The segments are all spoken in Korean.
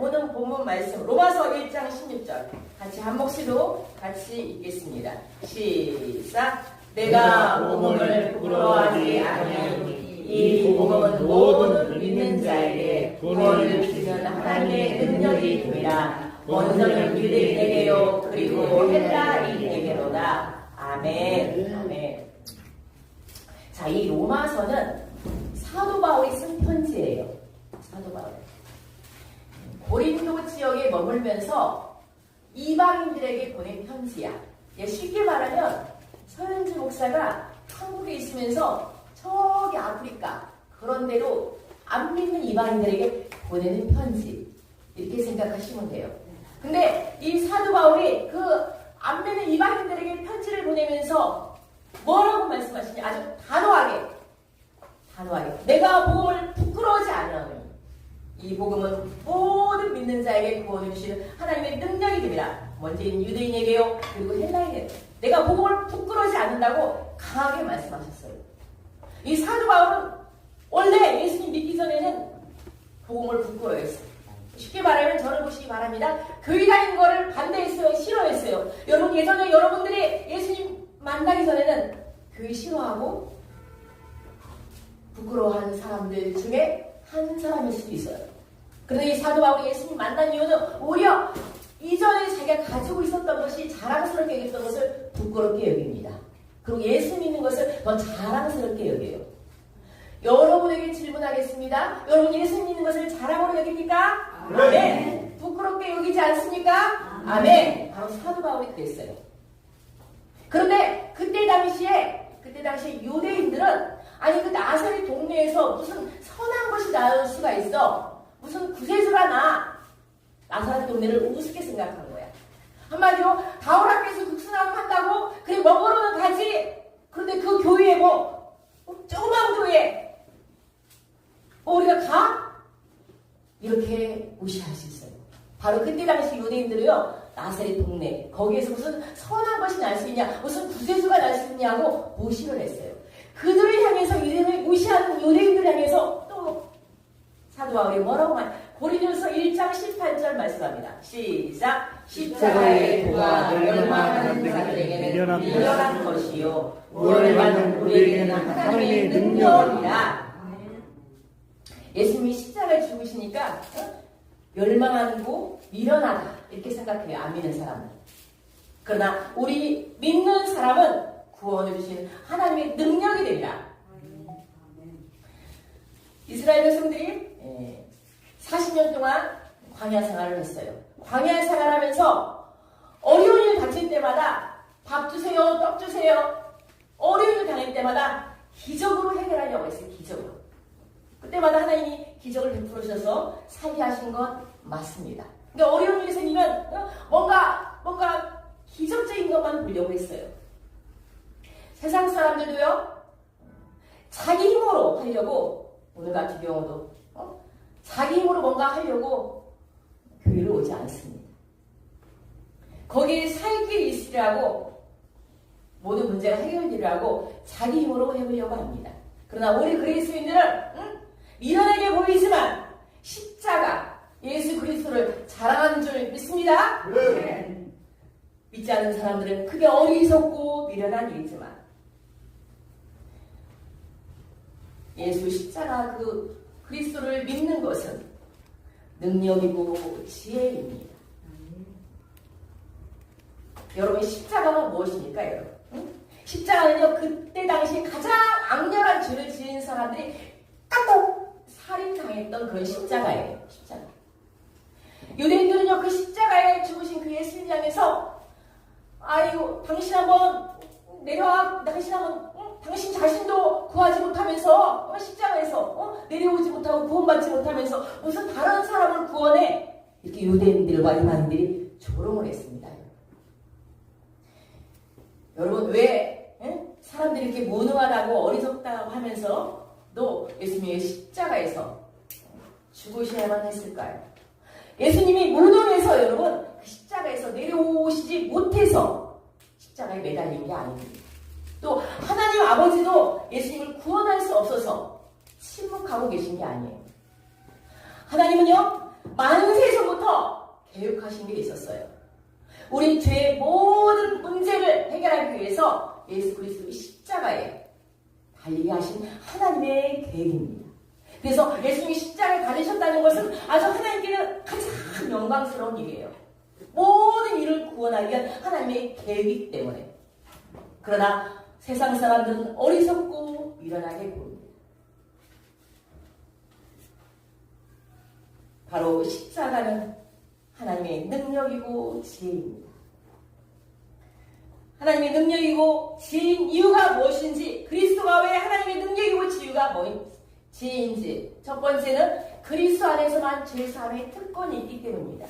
보는 본문 말씀 로마서 1장 16절 같이 한 목소리로 같이 읽겠습니다. 시작. 내가 복음을 부끄러워하지 아니하니 이 복음은 모든 믿는 자에게 구원을 주시는 하나님의 능력이 됨이라. 먼저는 유대인에게요 그리고 헬라인에게로다. 아멘. 아멘. 자, 이 로마서는 사도 바울이 쓴 편지예요. 사도 바울. 고린도 지역에 머물면서 이방인들에게 보낸 편지야. 쉽게 말하면 서현주 목사가 한국에 있으면서 저기 아프리카 그런 데로 안 믿는 이방인들에게 보내는 편지, 이렇게 생각하시면 돼요. 근데 이 사도 바울이 그 안 믿는 이방인들에게 편지를 보내면서 뭐라고 말씀하시냐? 아주 단호하게 내가 복음을 부끄러워하지 않으니 이 복음은 모든 믿는 자에게 구원을 주시는 하나님의 능력이 됩니다. 먼저는 유대인에게요 그리고 헬라인에게. 내가 복음을 부끄러워하지 않는다고 강하게 말씀하셨어요. 이 사도 바울은 원래 예수님 믿기 전에는 복음을 부끄러워했어요. 쉽게 말하면 저를 보시기 바랍니다. 교회 다니는 거를 반대했어요. 싫어했어요. 여러분, 예전에 여러분들이 예수님 만나기 전에는 교회 싫어하고 부끄러워하는 사람들 중에 한 사람일 수도 있어요. 그런데 이 사도 바울이 예수님 만난 이유는 오히려 이전에 자기가 가지고 있었던 것이 자랑스럽게 여겼던 것을 부끄럽게 여깁니다. 그리고 예수 믿는 것을 더 자랑스럽게 여겨요. 여러분에게 질문하겠습니다. 여러분 예수 믿는 것을 자랑으로 여깁니까? 아멘. 부끄럽게 여기지 않습니까? 아멘. 바로 사도 바울이 그랬어요. 그런데 그때 당시에 유대인들은 아니 그 나사렛 동네에서 무슨 선한 것이 나올 수가 있어. 무슨 구세주가 나사렛 동네를 우습게 생각한 거야. 한마디로 바울 앞에서 극sun하고 한다고 그래 먹으러는 가지. 그런데 그 교회에 조그만 교회 우리가 가? 이렇게 무시할 수 있어요. 바로 그때 당시 유대인들이요 나사렛 동네 거기에서 무슨 선한 것이 날 수 있냐, 무슨 구세주가 날 수 있냐고 무시를 했어요. 그들을 향해서 유대인을 무시하는 유대인들을 향해서 또 사도 바울이 뭐라고 말? 고린도서 1장 18절 말씀합니다. 시작. 십자가의 도가 멸망하는 자들에게는 미련한 것이요 구원을 받는 우리에게는 하나님의 능력이라. 예수님이 십자가에 죽으시니까 멸망하고 미련하다 이렇게 생각해요. 안 믿는 사람은. 그러나 우리 믿는 사람은 구원을 주시는 하나님의 능력이 됩니다. 이스라엘 백성들이 40년 동안 광야 생활을 했어요. 광야 생활하면서 어려운 일 닥칠 때마다 밥 주세요, 떡 주세요. 어려운 일 당할 때마다 기적으로 해결하려고 했어요. 기적으로. 그때마다 하나님이 기적을 베풀으셔서 살게 하신 건 맞습니다. 그러니까 어려운 일이 생기면 뭔가 기적적인 것만 보려고 했어요. 세상 사람들도요 자기 힘으로 하려고, 오늘 같은 경우도 자기 힘으로 뭔가 하려고 교회를 오지 않습니다. 거기에 살 길이 있으려고 모든 문제가 해결되려고 자기 힘으로 해보려고 합니다. 그러나 우리 그리스도인들은 미련하게 보이지만 십자가 예수 그리스도를 자랑하는 줄 믿습니다. 네. 믿지 않는 사람들은 크게 어리석고 미련한 일이지만 예수 십자가 그 그리스도를 믿는 것은 능력이고 지혜입니다. 여러분 십자가가 무엇입니까? 여러분? 십자가는요 그때 당시 가장 악랄한 죄를 지은 사람들이 깍둑 살인당했던 그런 십자가예요. 십자가. 유대인들은요 그 십자가에 죽으신 그 예수님 향해서 아이고 당신 한번 내려와, 당신 자신도 구하지 못하면서 십자가에서 내려오지 못하고 구원받지 못하면서 무슨 다른 사람을 구원해, 이렇게 유대인들과 이방인들이 조롱을 했습니다. 여러분 왜 사람들이 이렇게 무능하다고 어리석다고 하면서 또 예수님의 십자가에서 죽으셔야만 했을까요? 예수님이 무능해서 여러분 그 십자가에서 내려오시지 못해서 십자가에 매달린 게 아닙니다. 또 하나님 아버지도 예수님을 구원할 수 없어서 침묵하고 계신 게 아니에요. 하나님은요 만세에서부터 계획하신 게 있었어요. 우리 죄의 모든 문제를 해결하기 위해서 예수 그리스도의 십자가에 달리게 하신 하나님의 계획입니다. 그래서 예수님이 십자가에 달리셨다는 것은 아주 하나님께는 가장 영광스러운 일이에요. 모든 일을 구원하기 위한 하나님의 계획이기 때문에. 그러나 세상 사람들은 어리석고 미련하게 보입니다. 바로 십자가는 하나님의 능력이고 지혜입니다. 하나님의 능력이고 지혜인 이유가 무엇인지, 그리스도가 왜 하나님의 능력이고 지혜인지, 첫 번째는 그리스도 안에서만 죄사함의 특권이 있기 때문입니다.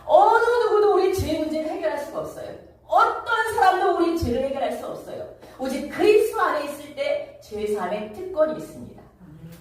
어느 누구도 우리 죄의 문제를 해결할 수가 없어요. 어떤 사람도 우리 죄를 해결할 수 없어요. 오직 그리스도 안에 있을 때 죄사함의 특권이 있습니다.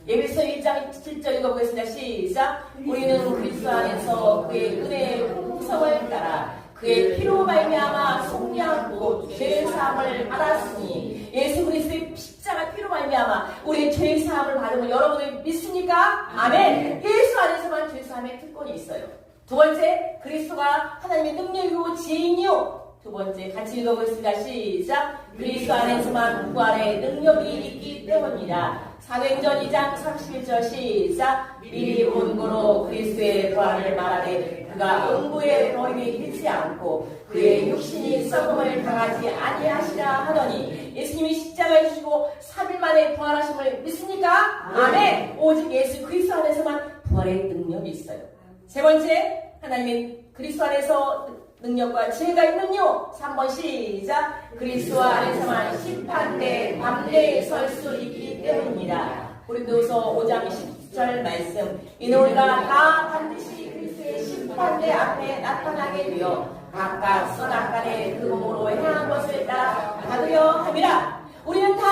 에베소 1장 7절 읽어보겠습니다. 시작. 우리는 그리스도 안에서 그의 은혜의 풍성을 따라 그의 피로 말미암아 속량 죄사함을 받았으니, 예수 그리스도의 십자가 피로 말미암아 우리의 죄사함을 받음을 여러분이 믿습니까? 아멘. 예수 안에서만 죄사함의 특권이 있어요. 두 번째, 그리스도가 하나님의 능력이고 지혜인 이유. 두 번째, 같이 읽어보겠습니다. 시작. 그리스도 안에서만 부활의 능력이 있기 때문이다. 사도행전 2장 31절 시작. 미리 본고로 그리스도의 부활을 말하되 그가 음부의 버림에 이르지 않고 그의 육신이 썩음을 당하지 아니하시라 하더니, 예수님이 십자가에 주시고 3일 만에 부활하심을 믿습니까? 아멘. 오직 예수 그리스도 안에서만 부활의 능력이 있어요. 세 번째, 하나님의 그리스도 안에서 능력과 지혜가 있는 이유. 3번 시작. 그리스도 안에서만 심판대 담대히 설 수 있기 때문입니다. 고린도서 5장 10절 말씀. 이는 우리가 다 반드시 그리스도의 심판대 앞에 나타나게 되어 각각 선악간에 그 몸으로 행한 것을 따라 받으려 함이라. 우리는 다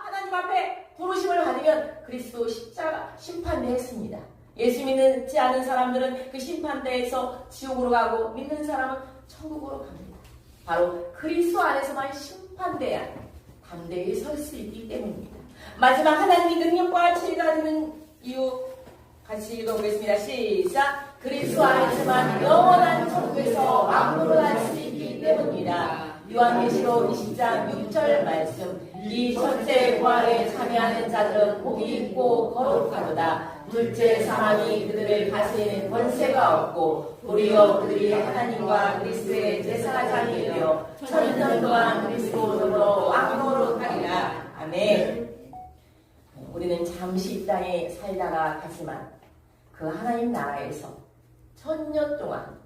하나님 앞에 부르심을 받으면 그리스도 십자가 심판대 했습니다. 예수 믿지 않은 사람들은 그 심판대에서 지옥으로 가고, 믿는 사람은 천국으로 갑니다. 바로 그리스도 안에서만 심판대야 담대히 설 수 있기 때문입니다. 마지막, 하나님의 능력과 지혜가 되는 이유 같이 읽어보겠습니다. 시작. 그리스도 안에서만 영원한 천국에서 왕노릇할 수 있기 때문입니다. 요한계시록 20장 6절 말씀. 이 첫째 부활에 참여하는 자들은 복이 있고 거룩하도다. 둘째 사망이 그들을 다스리는 권세가 없고 도리어 그들이 하나님과 그리스도의 제사장이 되어 천년 동안 그리스도로 왕노릇하리라. 아멘. 우리는 잠시 이 땅에 살다가 가지만 그 하나님 나라에서 천년 동안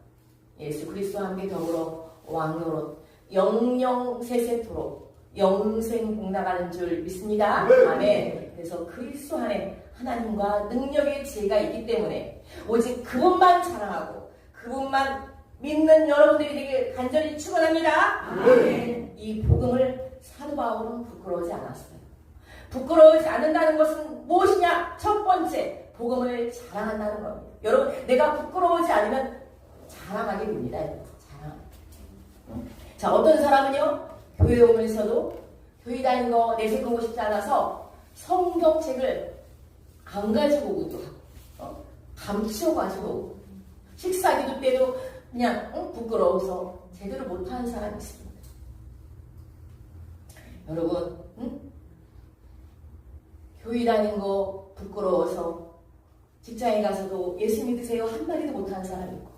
예수 그리스도와 함께 더불어 왕노릇 영영세세토록 영생 복나가는 줄 믿습니다. 아멘. 그래서 그리스도 안에 하나님과 능력의 지혜가 있기 때문에 오직 그분만 자랑하고 그분만 믿는 여러분들이 되길 간절히 축원합니다. 아멘. 이 복음을 사도 바울은 부끄러워하지 않았어요. 부끄러워하지 않는다는 것은 무엇이냐? 첫 번째, 복음을 자랑한다는 겁니다. 여러분, 내가 부끄러워하지 않으면 자랑하게 됩니다. 자랑. 자, 어떤 사람은요, 교회 오면서도 교회 다니는 거 내색하고 싶지 않아서 성경책을 안 가지고 오기도 하고, 감추어 가지고 오고, 식사기도 때도 그냥 부끄러워서 제대로 못하는 사람이 있습니다. 여러분, 교회 다니는 거 부끄러워서 직장에 가서도 예수 믿으세요 한마디도 못하는 사람이 있고,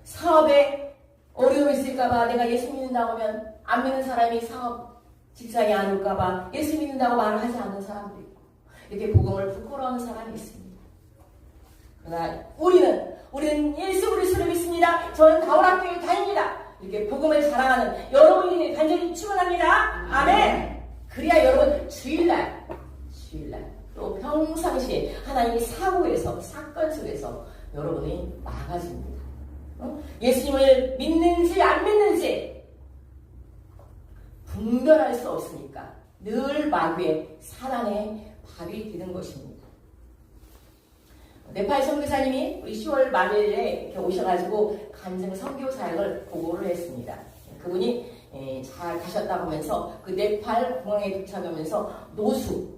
사업에 어려움이 있을까봐 내가 예수 믿는다고 하면 안 믿는 사람이 사업 직장에 안 올까봐 예수 믿는다고 말을 하지 않는 사람도 있고, 이렇게 복음을 부끄러워하는 사람이 있습니다. 그러나 우리는 예수 그리스도를 믿습니다. 저는 다원학교에 다닙니다. 이렇게 복음을 자랑하는 여러분이 간절히 축원합니다. 아멘. 그래야 여러분 주일날 또 평상시에 하나님이 사고에서 사건 속에서 여러분이 나아가십니다. 예수님을 믿는지 안 믿는지 분별할 수 없으니까 늘 마귀의 사단의 밥이 되는 것입니다. 네팔 선교사님이 우리 10월 말일에 이렇게 오셔가지고 간증 선교 사역을 보고를 했습니다. 그분이 잘 가셨다고 하면서 그 네팔 공항에 도착하면서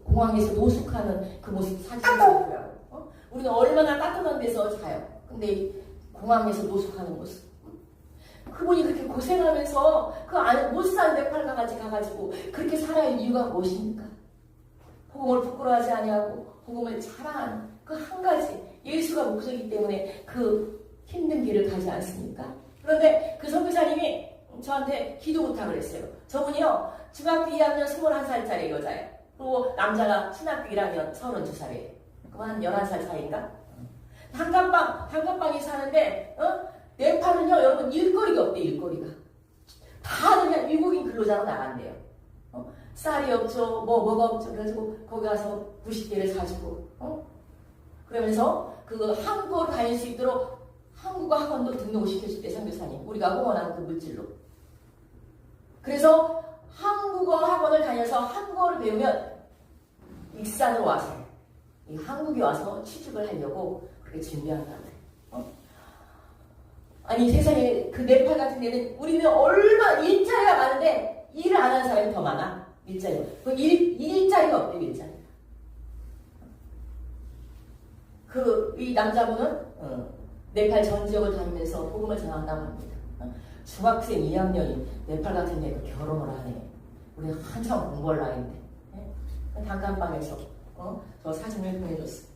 공항에서 노숙하는 그 모습 사진을 찍더라고요. 우리는 얼마나 따뜻한 데서 자요. 근데 공항에서 노숙하는 모습. 그분이 그렇게 고생하면서 그 안에 못 사는 네팔까지 가가지고 그렇게 살아야 할 이유가 무엇입니까? 복음을 부끄러워하지 아니하고 복음을 자랑하는 그 한 가지 예수가 목적이기 때문에 그 힘든 길을 가지 않습니까? 그런데 그 선교사님이 저한테 기도 부탁을 했어요. 저분이요 중학교 2학년 21살짜리 여자예요. 그리고 남자가 신학교 1학년 32살이에요. 그만 한 11살 차이인가? 단칸방에 사는데 네팔은요 여러분 일거리가 없대. 일거리가 다들 그냥 미국인 근로자로 나간대요. 쌀이 없죠 뭐가 없죠. 그래가지고 거기 가서 부식개를 사주고 그러면서 그 한국어를 다닐 수 있도록 한국어 학원도 등록을 시켜줬대. 선교사님 우리가 후원한 그 물질로. 그래서 한국어 학원을 다녀서 한국어를 배우면 익산으로 와서 이 한국에 와서 취직을 하려고 그렇게 준비한다는 거예요. 아니 세상에 그 네팔 같은 데는 우리는 얼마나 일자리가 많은데 일을 안 하는 사람이 더 많아. 일자리가. 그 일자리가 없대요. 일자리가. 이 남자분은 네팔 전 지역을 다니면서 복음을 전한다고 합니다. 중학생 2학년이 네팔 같은 데 결혼을 하네. 우리 한참 공부할 나이인데. 단칸방에서 저 사진을 보내줬어.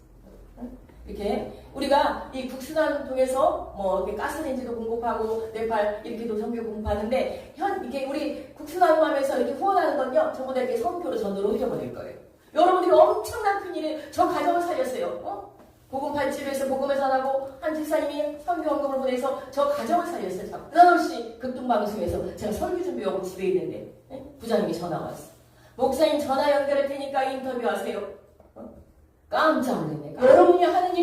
이렇게 우리가 이 국수단 통해서 뭐 이렇게 가스레인지도 공급하고 네팔 이렇게도 선교 공급하는데 이렇게 우리 국수단 하면서 이렇게 후원하는 건요 전부 다 이렇게 선교로 전도로 흘려보낼 거예요. 여러분들이 엄청난 큰일을 저 가정을 살렸어요. 복음 발집에서 복음을 전하고 한 집사님이 선교 헌금을 보내서 저 가정을 살렸어요. 느닷없이 극동방송에서 제가 설교 준비하고 집에 있는데 부장님이 전화 왔어. 목사님 전화 연결할 테니까 인터뷰하세요. 깜짝 놀랐네. 여러분이 하는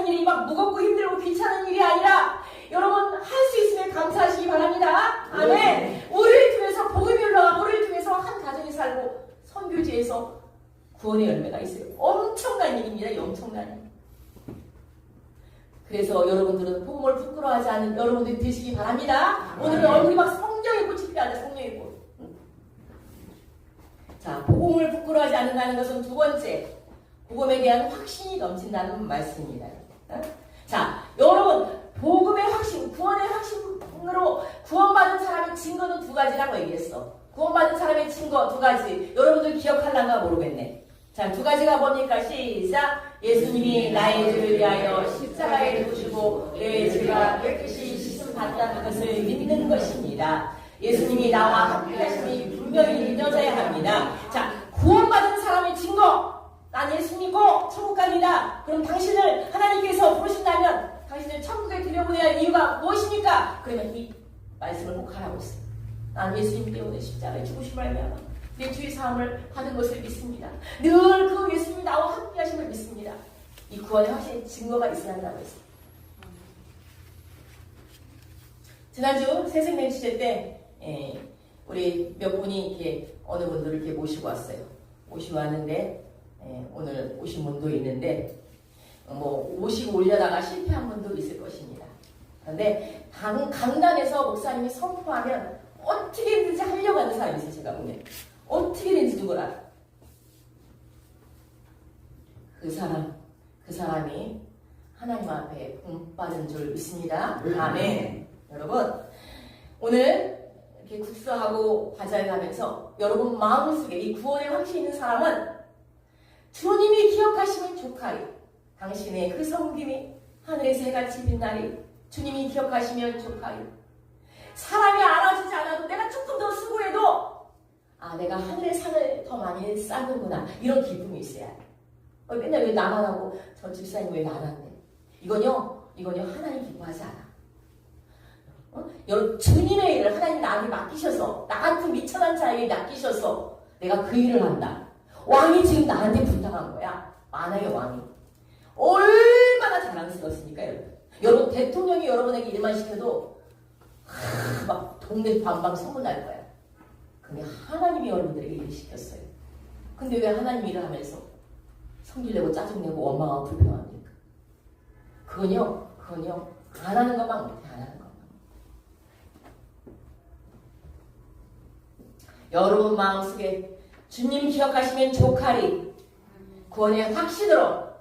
일이 막 무겁고 힘들고 귀찮은 일이 아니라 여러분 할 수 있으면 감사하시기 바랍니다. 아멘. 우리를 통해서 복음이 올라가 우리를 통해서 한 가정이 살고 선교지에서 구원의 열매가 있어요. 엄청난 일입니다. 엄청난 일. 그래서 여러분들은 복음을 부끄러워하지 않는 여러분들이 되시기 바랍니다. 오늘은 얼굴이 막 성령의 꽃이 필요하다. 성령의 꽃. 자, 복음을 부끄러워하지 않는다는 것은 두 번째, 복음에 대한 확신이 넘친다는 말씀입니다. 자, 여러분 복음의 확신, 구원의 확신으로 구원받은 사람의 증거는 두 가지라고 얘기했어. 구원받은 사람의 증거 두 가지. 여러분들 기억할란가 모르겠네. 자, 두 가지가 뭡니까? 시작! 예수님이 나의 죄를 위하여 십자가에 죽으시고 내 죄가 깨끗이 씻음 받다는 것을 믿는 것입니다. 예수님이 나와 함께 하심이 분명히 믿어져야 합니다. 자, 구원받은 사람의 증거! 난 예수 믿고 천국 갑니다. 그럼 당신을 하나님께서 부르신다면 당신을 천국에 들여보내야 할 이유가 무엇입니까? 그러면 이 말씀을 꼭 하라고 했어요. 난 예수님 때문에 십자가에 죽으심을 알며 내 주의 사함을 받은 것을 믿습니다. 늘 그 예수님이 나와 함께 하심을 믿습니다. 이 구원의 확실히 증거가 있어야 한다고 했어요. 지난주 새생명 주제 때 우리 몇 분이 이렇게 어느 분들을 이렇게 모시고 왔어요. 모시고 왔는데 오늘 오신 분도 있는데 뭐 모시고 올려다가 실패한 분도 있을 것입니다. 그런데 강단에서 목사님이 선포하면 어떻게든지 하려고 하는 사람이 있어요. 제가 보면 어떻게든지 누구라 그 사람이 하나님 앞에 본받은 줄 믿습니다. 아멘. 여러분 오늘 이렇게 국수하고 과자를 가면서 여러분 마음속에 이 구원의 확신이 있는 사람은 주님이 기억하시면 조카리 당신의 그 섬김이 하늘에서 해같이 빛나리 주님이 기억하시면 조카리 사람이 알아주지 않아도 내가 조금 더 수고해도 내가 하늘의 상을 더 많이 쌓는구나 이런 기쁨이 있어야 해. 맨날 왜 나만 하고 저 집사님 왜 나 안 한대? 이건요 하나님 기뻐하지 않아. 여러분 주님의 일을 하나님 나에게 맡기셔서 나 같은 미천한 자에게 맡기셔서 내가 그 일을 한다. 왕이 지금 나한테 부탁한 거야. 만약에 왕이 얼마나 자랑스러웠습니까 여러분? 여러분 대통령이 여러분에게 일만 시켜도 막 동네 방방 소문날 거야. 근데 하나님이 여러분들에게 일을 시켰어요. 근데 왜 하나님 일을 하면서 성질내고 짜증내고 원망하고 불평합니까? 그건요 안 하는 것만 못해. 안 하는 것만. 여러분 마음속에 주님 기억하시면 조카리 구원의 확신으로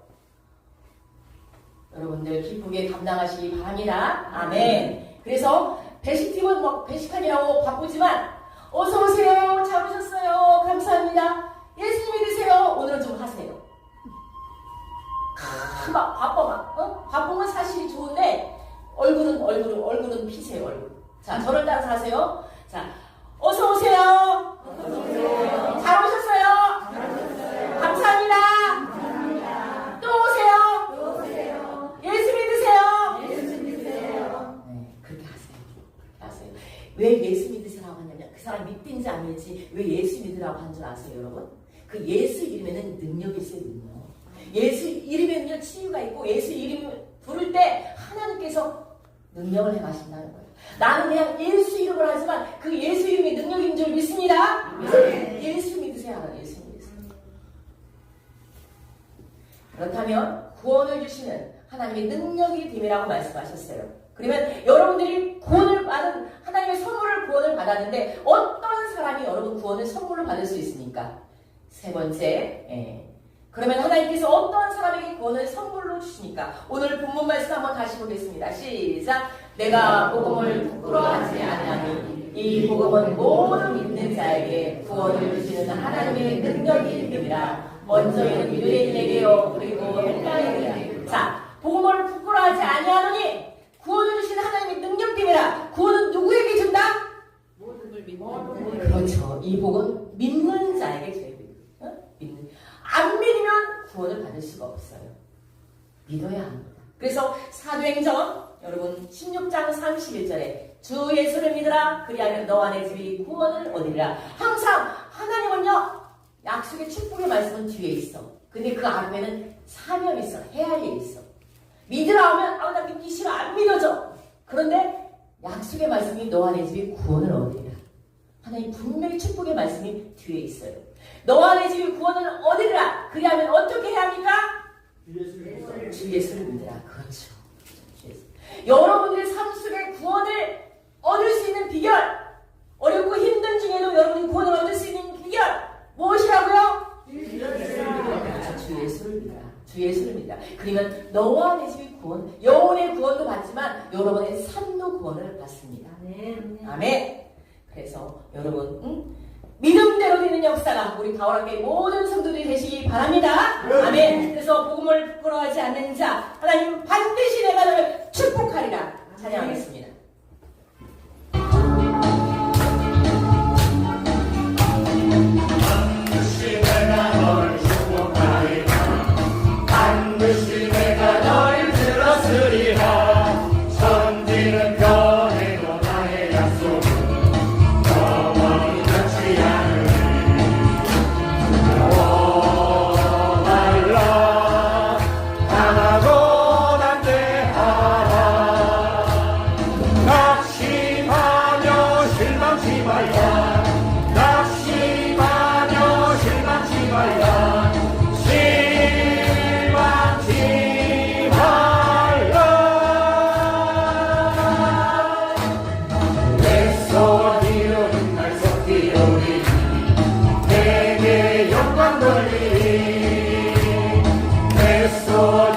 여러분들 기쁘게 감당하시기 바랍니다. 아멘. 그래서 배식팀은 막 배식하느라고 바쁘지만 어서 오세요. 잘 오셨어요. 감사합니다. 예수 믿으세요. 오늘은 좀 하세요. 막 바빠 막 바쁘면 사실이 좋은데 얼굴은 피세요. 얼굴. 자, 저를 따라서 하세요. 자, 어서 오세요. 잘 오셨어요. 감사합니다. 또 오세요. 예수 믿으세요. 네, 그렇게 하세요. 왜 예수 믿으시라고 하냐면 그 사람 믿든지 안 믿든지 왜 예수 믿으라고 한 줄 아세요, 여러분? 그 예수 이름에는 능력이 있어요, 능력. 예수 이름에는요 치유가 있고 예수 이름 부를 때 하나님께서 능력을 행하신다는 거예요. 나는 그냥 예수 이름을 하지만 그 예수 이름이 능력인 줄 믿습니다. 예수 믿으세요, 하나 예수 믿으세요. 그렇다면 구원을 주시는 하나님의 능력이 됨이라고 말씀하셨어요. 그러면 여러분들이 구원을 받은 하나님의 선물을 구원을 받았는데 어떤 사람이 여러분 구원을 선물로 받을 수 있습니까? 세 번째, 그러면 하나님께서 어떤 사람에게 구원을 선물로 주시니까? 오늘 본문 말씀 한번 다시 보겠습니다. 시작. 내가 복음을 부끄러워하지 아니하니 이 복음은 모든 믿는 자에게 구원을 주시는 하나님의 능력이 됨이라. 먼저 이는 유대인에게요 그리고 헬라인에게. 자, 복음을 부끄러워하지 아니하노니 구원을 주시는 하나님의 능력됨이라. 구원은 누구에게 준다? 모든을 믿는. 그렇죠. 이 복은 믿는 자에게 줘야 돼요. 믿는. 안 믿으면 구원을 받을 수가 없어요. 믿어야 합니다. 그래서 사도행전 여러분 16장 31절에 주 예수를 믿으라 그리하면 너와 내 집이 구원을 얻으리라. 항상 하나님은요 약속의 축복의 말씀은 뒤에 있어. 근데 그 앞에는 사명이 있어. 해야 할 일이 있어. 믿으라 하면 나 믿기 싫어. 안 믿어져. 그런데 약속의 말씀이 너와 내 집이 구원을 얻으리라. 하나님 분명히 축복의 말씀이 뒤에 있어요. 너와 내 집이 구원을 얻으리라. 그리하면 어떻게 해야 합니까? 주 예수를 믿으라. 그렇죠. 여러분들의 삶 속에 구원을 얻을 수 있는 비결, 어렵고 힘든 중에도 여러분이 구원을 얻을 수 있는 비결 무엇이라고요? 그렇죠. 주 예수를 믿으라. 주 예수를 믿으라. 그러면 너와 내 집이 구원, 영혼의 구원도 받지만 여러분의 삶도 구원을 받습니다. 아멘. 그래서 여러분 믿음대로 되는 역사가 우리 가오락교회 모든 성도들이 되시기 바랍니다. 아멘. 그래서 복음을 부끄러워하지 않는 자 하나님 반드시 내가 너를 축복하리라. 찬양하겠습니다. 반드시 내가 너를 축복하리라. 반드시 내가 너를 들었으리라. 천지는 변해도 나의 약속은 영원히 변치 않으리. 두려워말라. 강하고 담대하라. 낙심하며 실망치 말라. 낙심하며 실망치 말라. 실망치 말라. 내 소리로는 날 섞이오리. 내게 영광 돌리리. 내 소리